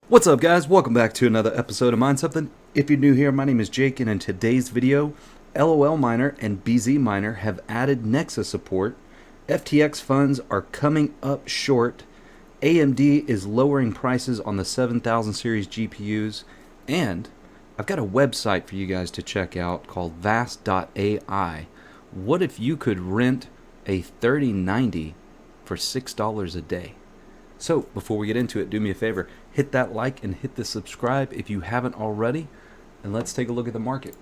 What's up, guys? Welcome back to another episode of Mind Something. If you're new here, my name is Jake, and in today's video, lolminer and Bzminer have added NEXA support. FTX funds are coming up short. AMD is lowering prices on the 7000 series GPUs, and I've got a website for you guys to check out called vast.ai. What if you could rent a 3090 for $6 a day? So, before we get into it, do me a favor, hit that like and hit the subscribe if you haven't already, and let's take a look at the market.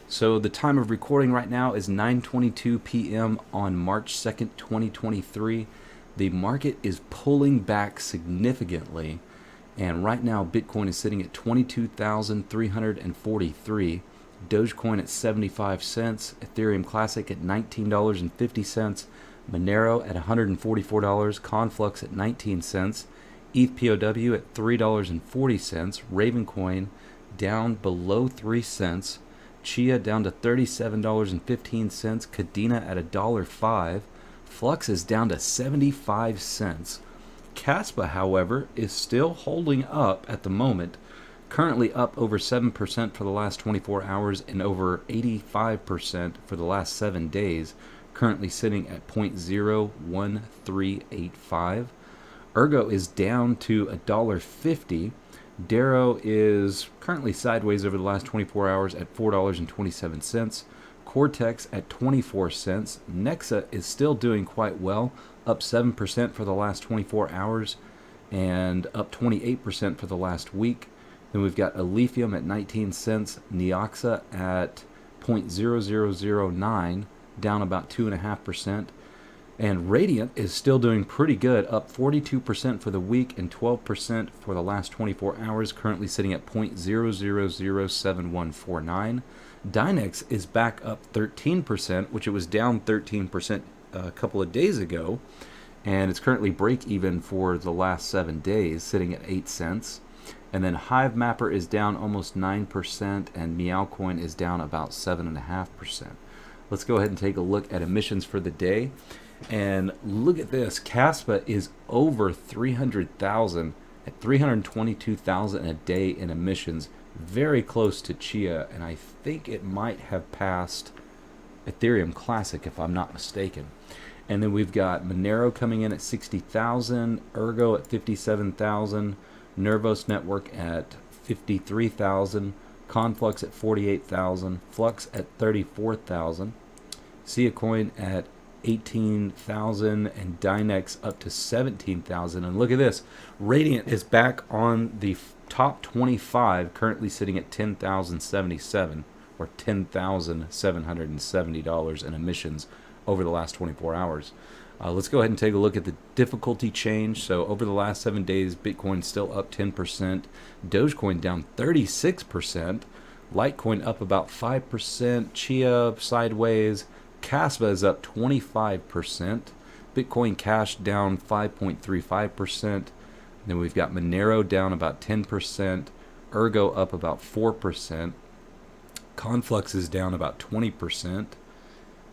So, the time of recording right now is 9:22 p.m. on March 2nd, 2023. The market is pulling back significantly, and right now Bitcoin is sitting at 22,343, Dogecoin at 75 cents, Ethereum Classic at $19.50, Monero at $144, Conflux at 19 cents, ETH POW at $3.40, Ravencoin down below 3 cents, Chia down to $37.15, Kadena at $1.05, Flux is down to 75 cents. Kaspa, however, is still holding up at the moment, currently up over 7% for the last 24 hours and over 85% for the last 7 days. Currently sitting at 0.01385. Ergo is down to $1.50. Darrow is currently sideways over the last 24 hours at $4.27. Cortex at 24 cents. Nexa is still doing quite well, up 7% for the last 24 hours and up 28% for the last week. Then we've got Alephium at 19 cents, Neoxa at 0.0009, down about 2.5%. And Radeon is still doing pretty good, up 42% for the week and 12% for the last 24 hours, currently sitting at 0.007149. Dynex is back up 13%, which it was down 13% a couple of days ago, and it's currently break even for the last 7 days, sitting at 8 cents. And then Hive Mapper is down almost 9%, and Meowcoin is down about 7.5%. Let's go ahead and take a look at emissions for the day. And look at this. Kaspa is over 300,000 at 322,000 a day in emissions. Very close to Chia, and I think it might have passed Ethereum Classic if I'm not mistaken. And then we've got Monero coming in at 60,000, Ergo at 57,000, Nervos Network at 53,000, Conflux at 48,000, Flux at 34,000, Siacoin at 18,000, and Dynex up to 17,000. And look at this, Radeon is back on the top 25, currently sitting at 10,077 or $10,770 in emissions over the last 24 hours. Let's go ahead and take a look at the difficulty change. So over the last 7 days, Bitcoin still up 10%, Dogecoin down 36%, Litecoin up about 5%, Chia sideways, Kaspa is up 25%, Bitcoin Cash down 5.35%, then we've got Monero down about 10%, Ergo up about 4%, Conflux is down about 20%,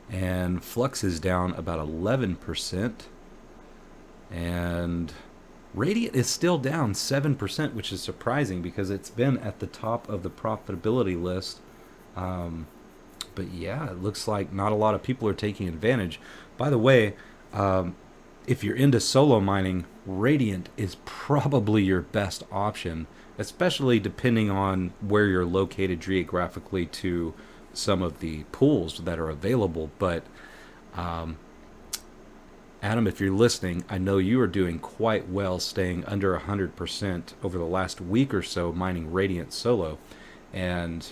and Flux is down about 11%, and Radeon is still down 7%, which is surprising because it's been at the top of the profitability list. But yeah, it looks like not a lot of people are taking advantage. By the way, if you're into solo mining, Radeon is probably your best option, especially depending on where you're located geographically to some of the pools that are available. But Adam, if you're listening, I know you are doing quite well, staying under 100% over the last week or so mining Radeon solo, and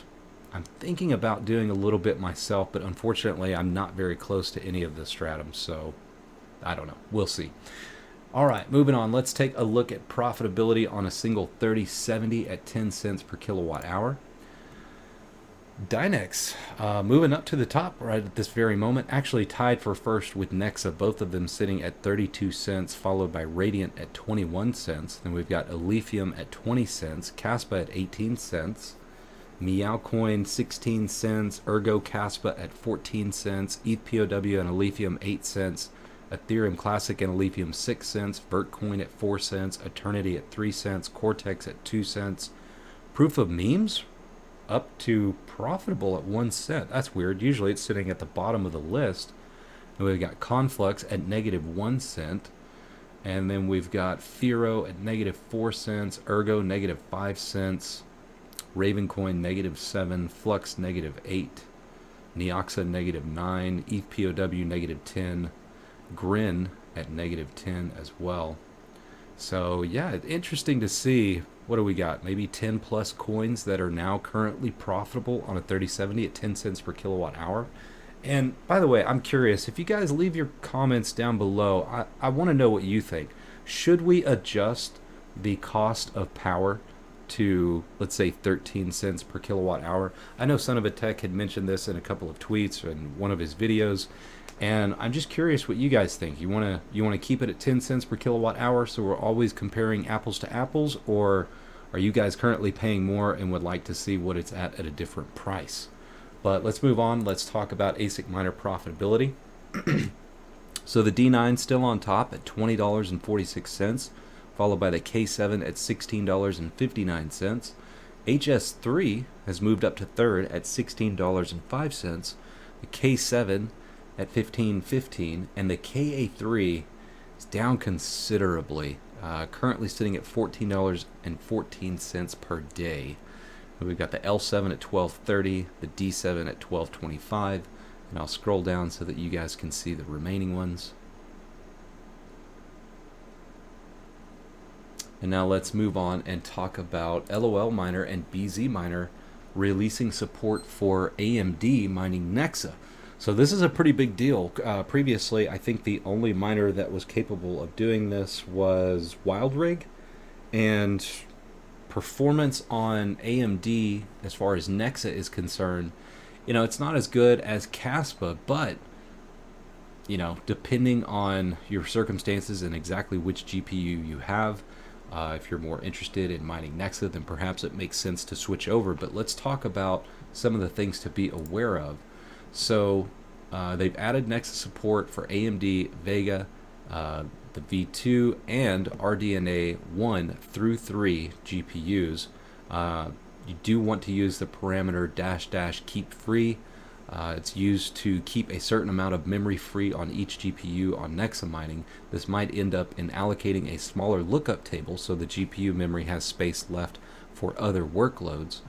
I'm thinking about doing a little bit myself, but unfortunately I'm not very close to any of the stratums, so I don't know. We'll see. All right, moving on. Let's take a look at profitability on a single 3070 at 10 cents per kilowatt hour. Dynex moving up to the top right at this very moment, actually tied for first with Nexa, both of them sitting at 32 cents, followed by Radeon at 21 cents. Then we've got Alephium at 20 cents, Kaspa at 18 cents, Meowcoin 16 cents, Ergo Kaspa at 14 cents, ETH POW and Alephium 8 cents, Ethereum Classic and Lithium 6 cents, Vertcoin at 4 cents, Eternity at 3 cents, Cortex at 2 cents. Proof of Memes up to profitable at 1 cent. That's weird. Usually it's sitting at the bottom of the list. And we've got Conflux at negative 1 cent. And then we've got Firo at negative 4 cents, Ergo negative 5 cents, Ravencoin negative 7, Flux negative 8, Neoxa negative 9, ETHPOW negative 10, Grin at negative 10 as well. So yeah, interesting to see. What do we got? Maybe 10 plus coins that are now currently profitable on a 3070 at 10 cents per kilowatt hour. And by the way, I'm curious, if you guys leave your comments down below, I want to know what you think. Should we adjust the cost of power to, let's say, 13 cents per kilowatt hour? I know Son of a Tech had mentioned this in a couple of tweets and one of his videos, and I'm just curious what you guys think. You want to keep it at 10 cents per kilowatt hour so we're always comparing apples to apples, or are you guys currently paying more and would like to see what it's at a different price? But let's move on. Let's talk about ASIC miner profitability. So the D9 still on top at $20.46, followed by the K7 at $16.59. HS3 has moved up to third at $16.05. The K7 at $15.15, and the KA3 is down considerably, currently sitting at $14.14 per day. We've got the L7 at $12.30, the D7 at $12.25, and I'll scroll down so that you guys can see the remaining ones. And now let's move on and talk about lolminer and Bzminer releasing support for AMD mining NEXA. So this is a pretty big deal. Previously, I think the only miner that was capable of doing this was WildRig, and performance on AMD as far as NEXA is concerned, it's not as good as Kaspa, but depending on your circumstances and exactly which GPU you have, if you're more interested in mining NEXA, then perhaps it makes sense to switch over. But let's talk about some of the things to be aware of. So they've added NEXA support for AMD Vega, the V2, and RDNA 1 through 3 GPUs. You do want to use the parameter -- keep free. It's used to keep a certain amount of memory free on each GPU on NEXA mining. This might end up in allocating a smaller lookup table so the GPU memory has space left for other workloads.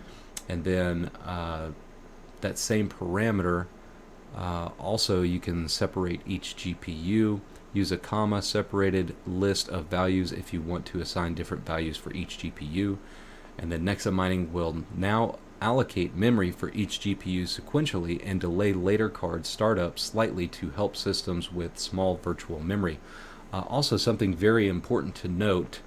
And then that same parameter, also you can separate each GPU, use a comma separated list of values if you want to assign different values for each GPU. And then NEXA mining will now allocate memory for each GPU sequentially and delay later card startup slightly to help systems with small virtual memory. Also, something very important to note,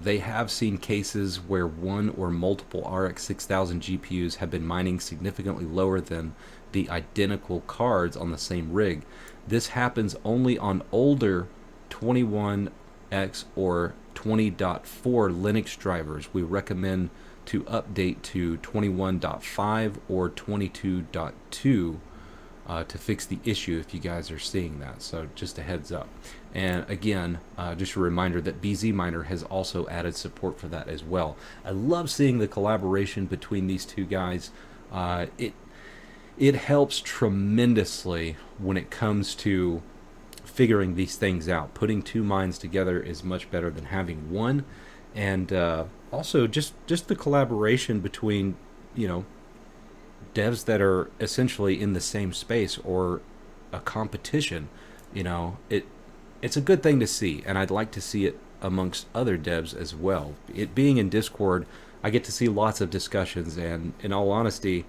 they have seen cases where one or multiple RX 6000 GPUs have been mining significantly lower than the identical cards on the same rig. This happens only on older 21X or 20.4 Linux drivers. We recommend to update to 21.5 or 22.2 to fix the issue if you guys are seeing that. So just a heads up. And again, just a reminder that Bzminer has also added support for that as well. I love seeing the collaboration between these two guys. It helps tremendously when it comes to figuring these things out. Putting two minds together is much better than having one. And also just the collaboration between, devs that are essentially in the same space or a competition, it's a good thing to see, and I'd like to see it amongst other devs as well. It being in Discord, I get to see lots of discussions, and in all honesty,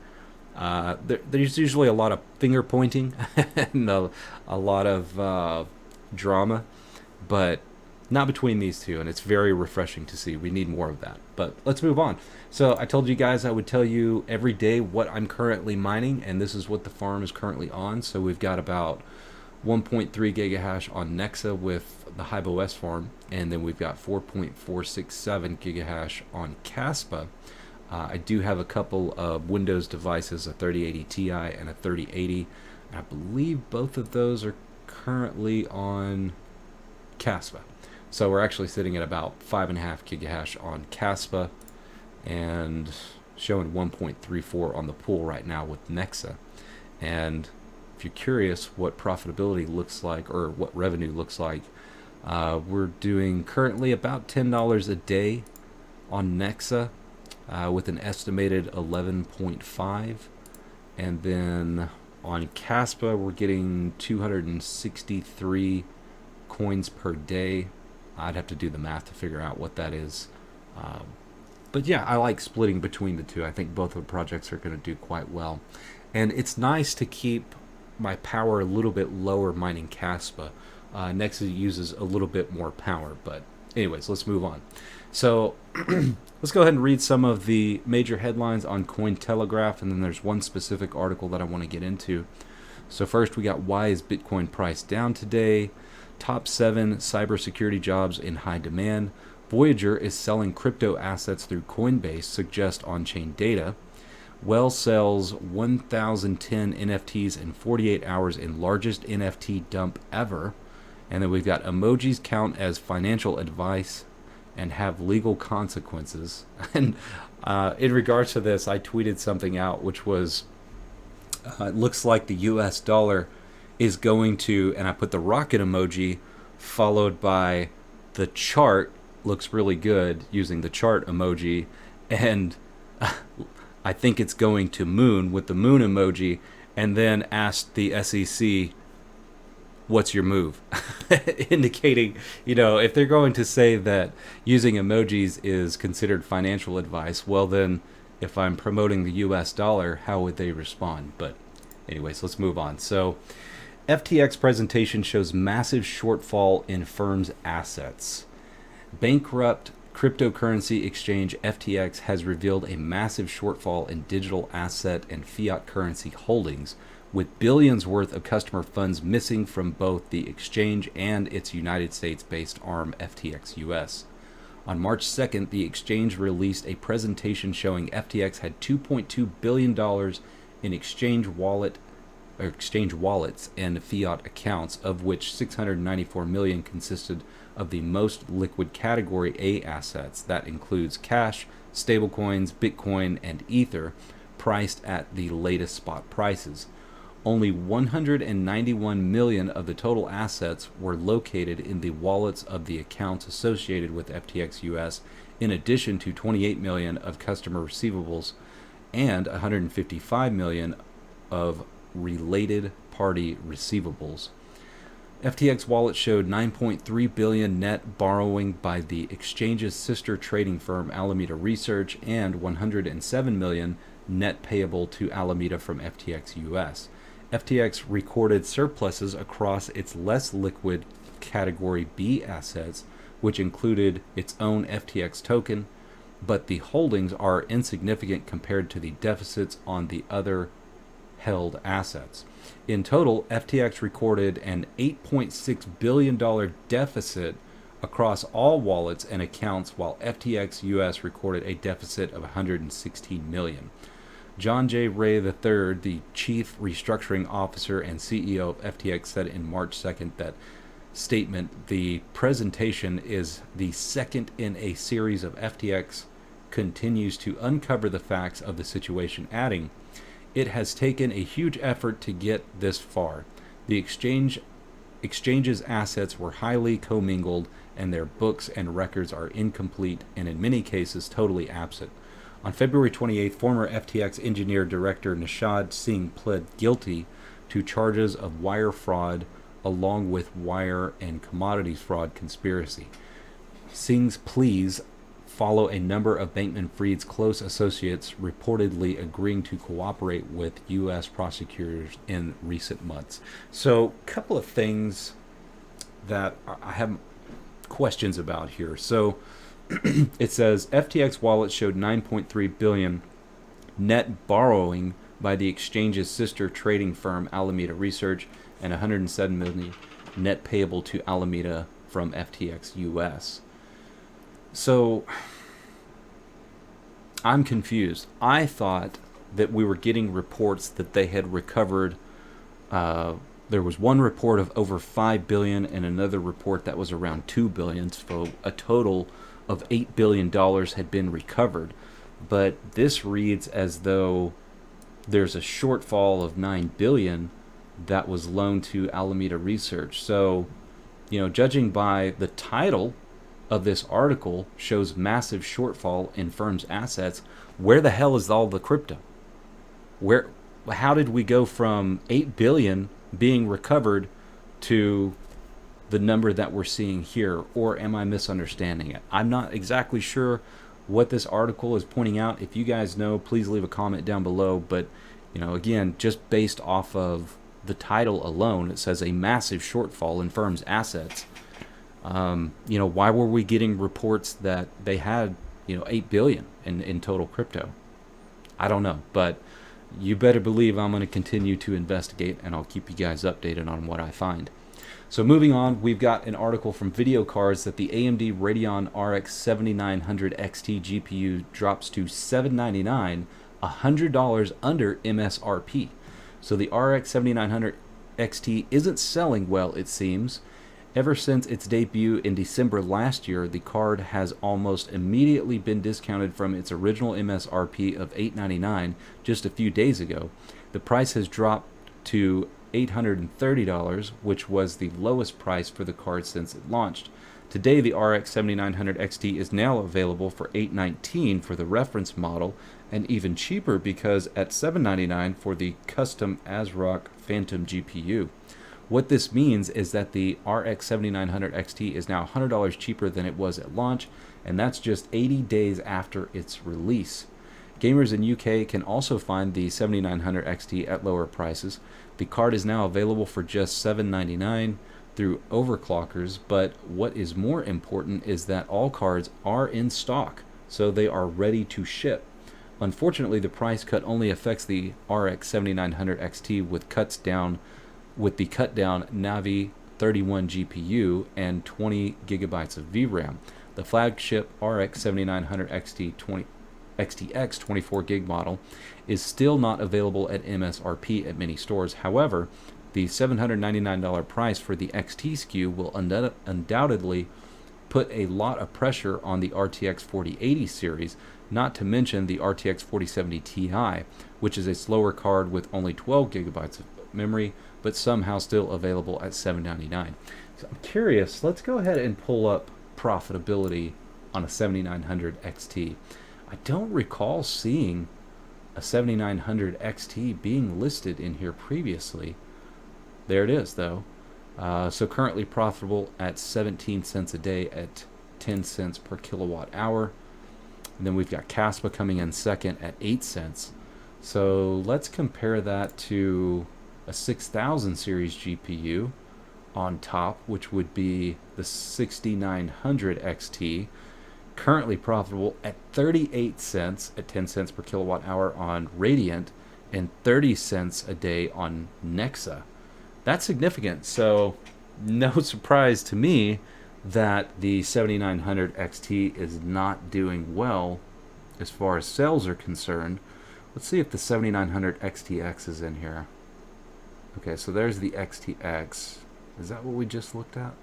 there's usually a lot of finger pointing and a lot of drama, but not between these two, and it's very refreshing to see. We need more of that. But let's move on. So I told you guys I would tell you every day what I'm currently mining, and this is what the farm is currently on. So we've got about 1.3 gigahash on NEXA with the HiveOS farm, and then we've got 4.467 gigahash on Kaspa. I do have a couple of Windows devices, a 3080 Ti and a 3080. I believe both of those are currently on Kaspa. So we're actually sitting at about 5.5 gigahash on Kaspa and showing 1.34 on the pool right now with Nexa. And if you're curious what profitability looks like or what revenue looks like, we're doing currently about $10 a day on Nexa with an estimated 11.5. And then on Kaspa, we're getting 263 coins per day. I'd have to do the math to figure out what that is. But yeah, I like splitting between the two. I think both of the projects are going to do quite well. And it's nice to keep my power a little bit lower mining Kaspa. Nexa uses a little bit more power. But anyways, let's move on. So let's go ahead and read some of the major headlines on Cointelegraph. And then there's one specific article that I want to get into. So first we got, why is Bitcoin price down today? Top 7 cybersecurity jobs in high demand. Voyager is selling crypto assets through Coinbase, suggest on-chain data. Well sells 1,010 NFTs in 48 hours in largest NFT dump ever. And then we've got emojis count as financial advice and have legal consequences. And in regards to this, I tweeted something out, which was, it looks like the US dollar is going to, and I put the rocket emoji followed by the chart, looks really good using the chart emoji, and I think it's going to moon with the moon emoji, and then asked the SEC, what's your move? Indicating, if they're going to say that using emojis is considered financial advice, well then, if I'm promoting the US dollar, how would they respond? But anyways, let's move on. So FTX presentation shows massive shortfall in firm's assets. Bankrupt cryptocurrency exchange FTX has revealed a massive shortfall in digital asset and fiat currency holdings, with billions worth of customer funds missing from both the exchange and its United States-based arm FTX US. On March 2nd, the exchange released a presentation showing FTX had $2.2 billion in exchange wallets and fiat accounts, of which 694 million consisted of the most liquid category A assets. That includes cash, stablecoins, Bitcoin, and Ether, priced at the latest spot prices. Only 191 million of the total assets were located in the wallets of the accounts associated with FTX US, in addition to 28 million of customer receivables and 155 million of related party receivables. FTX wallet showed 9.3 billion net borrowing by the exchange's sister trading firm Alameda Research and 107 million net payable to Alameda from FTX US. FTX recorded surpluses across its less liquid category B assets, which included its own FTX token, but the holdings are insignificant compared to the deficits on the other held assets. In total, FTX recorded an $8.6 billion deficit across all wallets and accounts, while FTX US recorded a deficit of $116 million. John J. Ray III, the chief restructuring officer and CEO of FTX, said in March 2nd that statement, the presentation is the second in a series of FTX continues to uncover the facts of the situation, adding, "It has taken a huge effort to get this far. The exchange's assets were highly commingled, and their books and records are incomplete and in many cases totally absent." On February 28th, former FTX engineer director Nishad Singh pled guilty to charges of wire fraud along with wire and commodities fraud conspiracy. Singh's pleas follow a number of Bankman-Fried's close associates reportedly agreeing to cooperate with U.S. prosecutors in recent months. So, a couple of things that I have questions about here. So, it says FTX wallet showed 9.3 billion net borrowing by the exchange's sister trading firm Alameda Research and 107 million net payable to Alameda from FTX US. So I'm confused. I thought that we were getting reports that they had recovered there was one report of over 5 billion and another report that was around 2 billion, so a total of $8 billion had been recovered. But this reads as though there's a shortfall of 9 billion that was loaned to Alameda Research. So, judging by the title of this article shows massive shortfall in firms' assets. Where the hell is all the crypto? How did we go from 8 billion being recovered to the number that we're seeing here? Or am I misunderstanding it? I'm not exactly sure what this article is pointing out. If you guys know, please leave a comment down below. But, again, just based off of the title alone, it says a massive shortfall in firms' assets. Why were we getting reports that they had, 8 billion in total crypto? I don't know, but you better believe I'm going to continue to investigate, and I'll keep you guys updated on what I find. So moving on, we've got an article from Video Cards that the AMD Radeon RX 7900 XT GPU drops to $799, $100 under MSRP. So the RX 7900 XT isn't selling well, it seems. Ever since its debut in December last year, the card has almost immediately been discounted from its original MSRP of $899 just a few days ago. The price has dropped to $830, which was the lowest price for the card since it launched. Today, the RX 7900 XT is now available for $819 for the reference model, and even cheaper because at $799 for the custom ASRock Phantom GPU. What this means is that the RX 7900 XT is now $100 cheaper than it was at launch, and that's just 80 days after its release. Gamers in UK can also find the 7900 XT at lower prices. The card is now available for just $799 through overclockers, but what is more important is that all cards are in stock, so they are ready to ship. Unfortunately, the price cut only affects the RX 7900 XT with the cut down Navi 31 GPU and 20 gigabytes of VRAM. The flagship RX 7900 XTX 24 gig model is still not available at MSRP at many stores. However, the $799 price for the XT SKU will undoubtedly put a lot of pressure on the RTX 4080 series, not to mention the RTX 4070 Ti, which is a slower card with only 12 gigabytes of memory, but somehow still available at $799. So I'm curious, let's go ahead and pull up profitability on a 7900 XT. I don't recall seeing a 7900 XT being listed in here previously. There it is, though. So currently profitable at 17 cents a day at 10 cents per kilowatt hour. And then we've got Kaspa coming in second at 8 cents. So let's compare that to a 6000 series GPU on top, which would be the 6900 XT, currently profitable at 38 cents at 10 cents per kilowatt hour on Radiant and 30 cents a day on Nexa. That's significant. So no surprise to me that the 7900 XT is not doing well as far as sales are concerned. Let's see if the 7900 XTX is in here. Okay, so there's the XTX. Is that what we just looked at?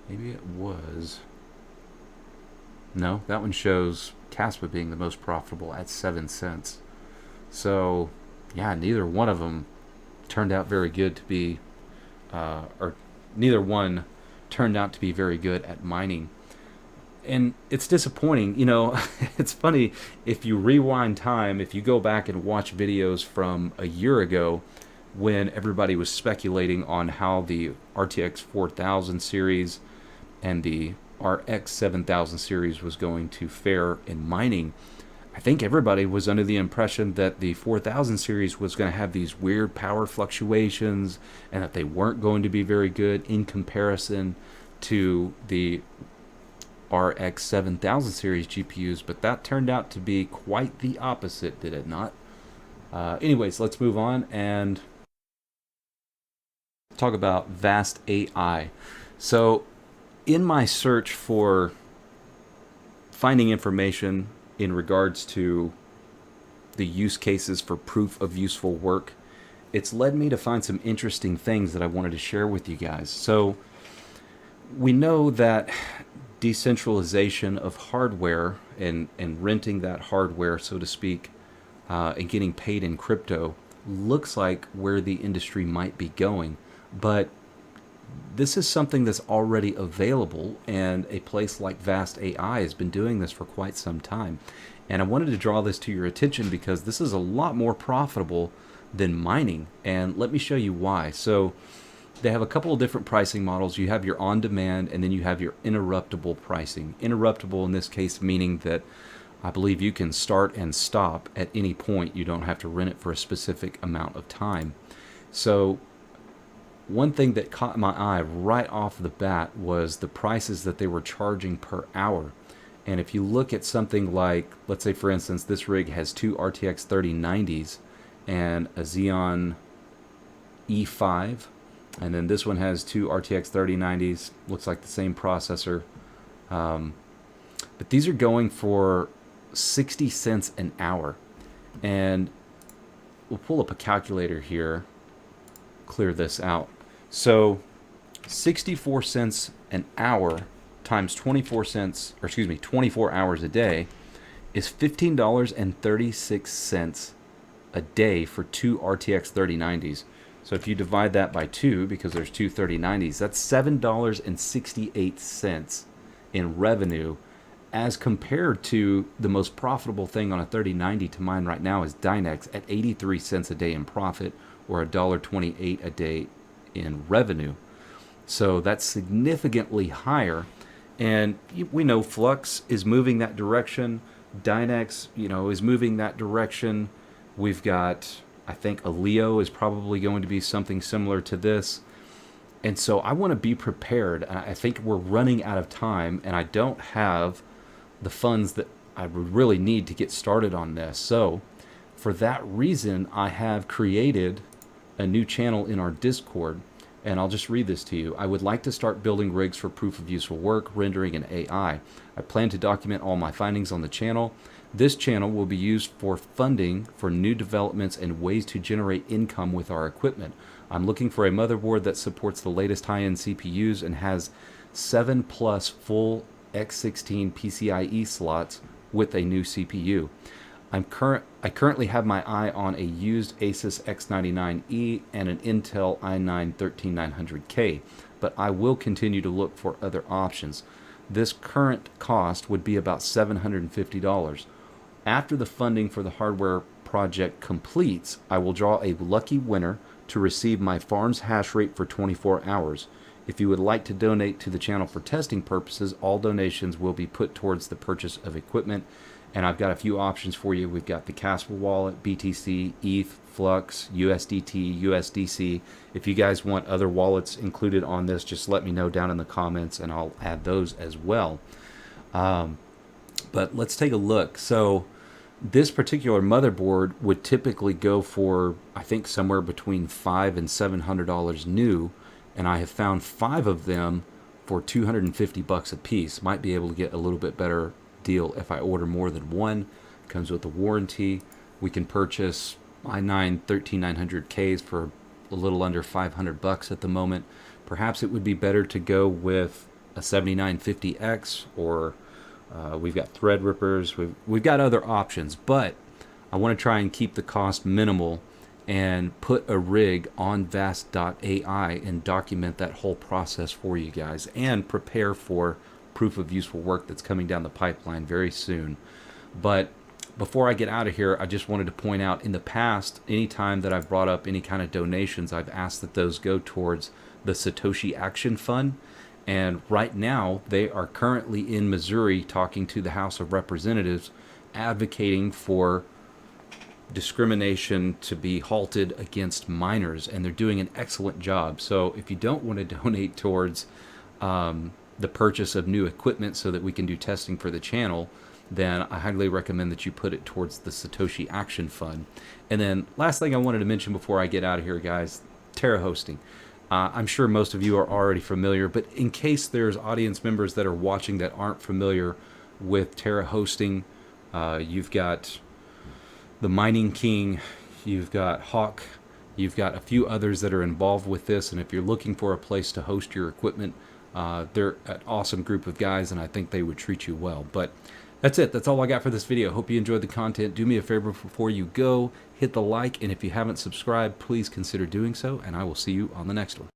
Maybe it was. No, that one shows Kaspa being the most profitable at 7 cents. So, yeah, neither one of them turned out very good to be, or neither one turned out to be very good at mining. And it's disappointing, it's funny, if you rewind time, if you go back and watch videos from a year ago when everybody was speculating on how the RTX 4000 series and the RX 7000 series was going to fare in mining, I think everybody was under the impression that the 4000 series was going to have these weird power fluctuations and that they weren't going to be very good in comparison to the RX 7000 series GPUs, but that turned out to be quite the opposite, did it not? Anyways, let's move on and talk about vast.ai. So in my search for finding information in regards to the use cases for proof of useful work, it's led me to find some interesting things that I wanted to share with you guys. So we know that decentralization of hardware and renting that hardware, so to speak, and getting paid in crypto looks like where the industry might be going. But this is something that's already available, and a place like vast.ai has been doing this for quite some time. And I wanted to draw this to your attention because this is a lot more profitable than mining, and let me show you why. So they have a couple of different pricing models. You have your on-demand, and then you have your interruptible pricing. Interruptible in this case meaning that I believe you can start and stop at any point. You don't have to rent it for a specific amount of time. So one thing that caught my eye right off the bat was the prices that they were charging per hour. And if you look at something like, let's say for instance, this rig has two RTX 3090s and a Xeon E5, and then this one has two RTX 3090s, looks like the same processor. But these are going for 60 cents an hour. And we'll pull up a calculator here, clear this out. So 64 cents an hour times 24 hours a day is $15.36 a day for two RTX 3090s. So if you divide that by 2, because there's two 3090s, that's $7.68 in revenue, as compared to the most profitable thing on a 3090 to mine right now is Dynex at 83 cents a day in profit, or $1.28 a day in revenue. So that's significantly higher. And we know Flux is moving that direction. Dynex, is moving that direction. We've got, I think, Aleo is probably going to be something similar to this. And so I want to be prepared. I think we're running out of time, and I don't have the funds that I would really need to get started on this. So for that reason, I have created a new channel in our Discord, and I'll just read this to you. I would like to start building rigs for proof of useful work, rendering, and AI. I plan to document all my findings on the channel. This channel will be used for funding for new developments and ways to generate income with our equipment. I'm looking for a motherboard that supports the latest high-end CPUs and has 7+ full X16 PCIe slots with a new CPU. I currently have my eye on a used Asus X99E and an Intel i9-13900K, but I will continue to look for other options. This current cost would be about $750. After the funding for the hardware project completes, I will draw a lucky winner to receive my farm's hash rate for 24 hours. If you would like to donate to the channel for testing purposes, all donations will be put towards the purchase of equipment. And I've got a few options for you. We've got the Kaspa wallet, BTC, ETH, Flux, USDT, USDC. If you guys want other wallets included on this, just let me know down in the comments and I'll add those as well. But let's take a look. So this particular motherboard would typically go for, I think, somewhere between $500 and $700 new. And I have found 5 of them for $250 a piece. Might be able to get a little bit better deal if I order more than one. Comes with a warranty. We can purchase i9-13900Ks for a little under $500 at the moment. Perhaps it would be better to go with a 7950X, or we've got Threadrippers. We've got other options, but I want to try and keep the cost minimal and put a rig on vast.ai and document that whole process for you guys and prepare for proof of useful work that's coming down the pipeline very soon. But before I get out of here, I just wanted to point out, in the past, anytime that I've brought up any kind of donations, I've asked that those go towards the Satoshi Action Fund. And right now, they are currently in Missouri talking to the House of Representatives, advocating for discrimination to be halted against miners, and they're doing an excellent job. So if you don't want to donate towards the purchase of new equipment so that we can do testing for the channel, then I highly recommend that you put it towards the Satoshi Action Fund. And then last thing I wanted to mention before I get out of here, guys, Terra hosting. I'm sure most of you are already familiar, but in case there's audience members that are watching that aren't familiar with Terra hosting, you've got the Mining King, you've got Hawk, You've got a few others that are involved with this, and if you're looking for a place to host your equipment, they're an awesome group of guys, and I think they would treat you well. But that's it. That's all I got for this video. Hope you enjoyed the content. Do me a favor before you go. Hit the like, and if you haven't subscribed, please consider doing so, and I will see you on the next one.